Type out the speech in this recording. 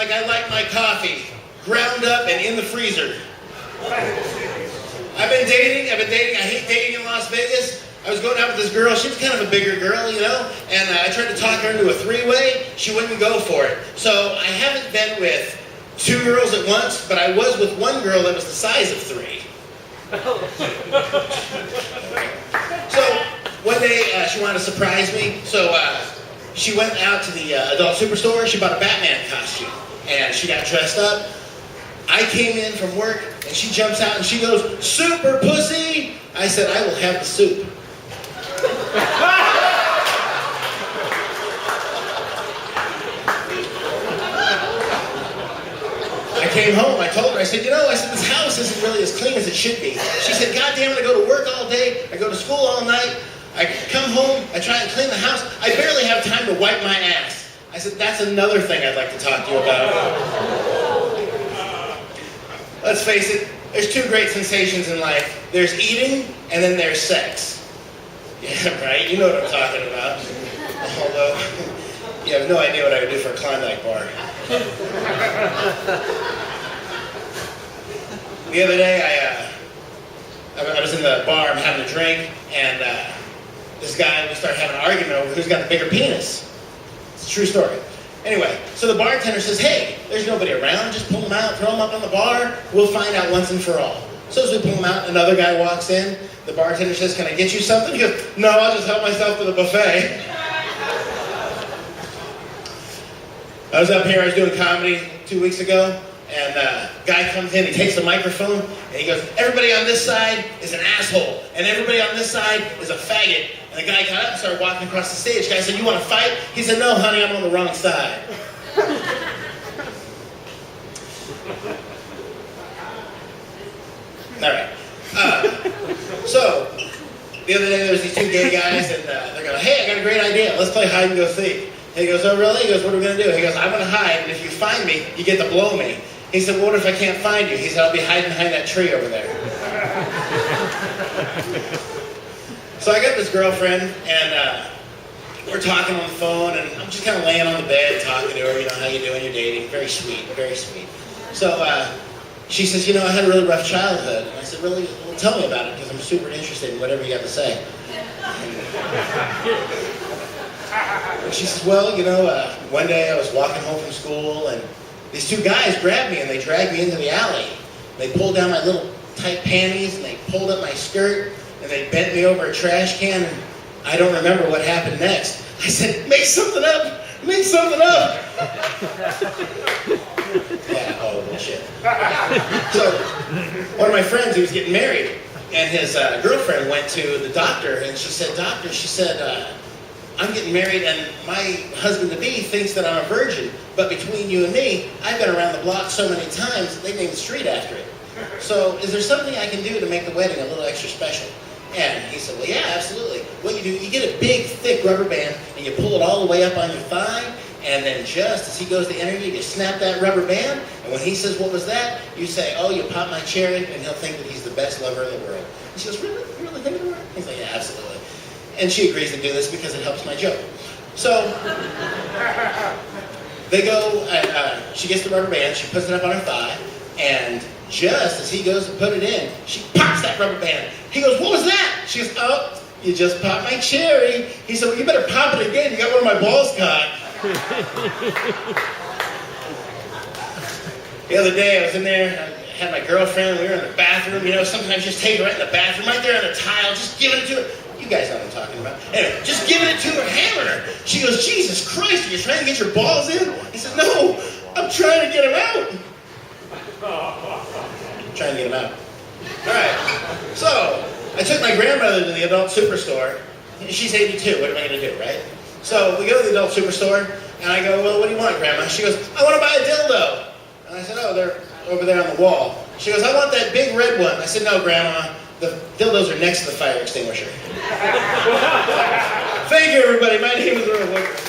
like I like my coffee, ground up and in the freezer. I've been dating. I hate dating in Las Vegas. I was going out with this girl. She was kind of a bigger girl, you know, and I tried to talk her into a three-way. She wouldn't go for it. So I haven't been with 2 girls at once, but I was with one girl that was the size of 3. So one day she wanted to surprise me. So she went out to the adult superstore. She bought a Batman costume, and she got dressed up. I came in from work, and she jumps out, and she goes, "Super pussy!" I said, "I will have the soup." I came home, I told her, I said, this house isn't really as clean as it should be. She said, "God damn it, I go to work all day, I go to school all night, I come home, I try and clean the house, I barely have time to wipe my ass." I said, "That's another thing I'd like to talk to you about." Let's face it, there's 2 great sensations in life. There's eating, and then there's sex. Yeah, right, you know what I'm talking about. Although, you have no idea what I would do for a Klondike bar. The other day, I was in the bar, I'm having a drink, and this guy, we started having an argument over who's got the bigger penis. It's a true story. Anyway, so the bartender says, "Hey, there's nobody around, just pull them out, throw them up on the bar, we'll find out once and for all." So as we pull them out, another guy walks in, the bartender says, "Can I get you something?" He goes, "No, I'll just help myself to the buffet." I was up here, I was doing comedy 2 weeks ago, and a guy comes in, he takes the microphone, and he goes, "Everybody on this side is an asshole, and everybody on this side is a faggot." And the guy got up and started walking across the stage. The guy said, "You want to fight?" He said, "No, honey, I'm on the wrong side." All right. So, the other day there was these 2 gay guys, and they're going, "Hey, I got a great idea. Let's play hide and go seek." And he goes, "Oh, really?" He goes, "What are we going to do?" He goes, "I'm going to hide, and if you find me, you get to blow me." He said, "Well, what if I can't find you?" He said, "I'll be hiding behind that tree over there." So I got this girlfriend, and we're talking on the phone, and I'm just kind of laying on the bed talking to her, "How you doing? You're dating." Very sweet, very sweet. So she says, "I had a really rough childhood." And I said, "Really? Well, tell me about it, because I'm super interested in whatever you have to say." And she says, "Well, one day I was walking home from school, and these 2 guys grabbed me, and they dragged me into the alley. They pulled down my little tight panties, and they pulled up my skirt, and they bent me over a trash can, and I don't remember what happened next." I said, "Make something up! Make something up!" Yeah, oh, bullshit. So, one of my friends, he was getting married, and his girlfriend went to the doctor, and she said, "Doctor," she said, "I'm getting married, and my husband-to-be thinks that I'm a virgin, but between you and me, I've been around the block so many times that they named the street after it. So is there something I can do to make the wedding a little extra special?" And he said, "Well, yeah, absolutely. What you do, you get a big, thick rubber band, and you pull it all the way up on your thigh, and then just as he goes to enter you snap that rubber band, and when he says, 'What was that?' you say, 'Oh, you pop my cherry,' and he'll think that he's the best lover in the world." And she goes, "Really? You really think it works?" He's like, "Yeah, absolutely." And she agrees to do this because it helps my joke. So they go, she gets the rubber band, she puts it up on her thigh, and just as he goes to put it in, she pops that rubber band. He goes, "What was that?" She goes, "Oh, you just popped my cherry." He said, "Well, you better pop it again. You got one of my balls caught." The other day I was in there, I had my girlfriend, we were in the bathroom, sometimes just take her right in the bathroom, right there on the tile, just giving it to her. You guys know what I'm talking about. Anyway, just giving it to her, hammering her. She goes, "Jesus Christ, are you trying to get your balls in?" I said, "No, I'm trying to get them out." Trying to get them out. All right, so I took my grandmother to the adult superstore. She's 82, what am I going to do, right? So we go to the adult superstore, and I go, "Well, what do you want, Grandma?" She goes, "I want to buy a dildo." And I said, "Oh, they're over there on the wall." She goes, "I want that big red one." I said, "No, Grandma, the dildos are next to the fire extinguisher." Thank you, everybody. My name is Earl Woodruff.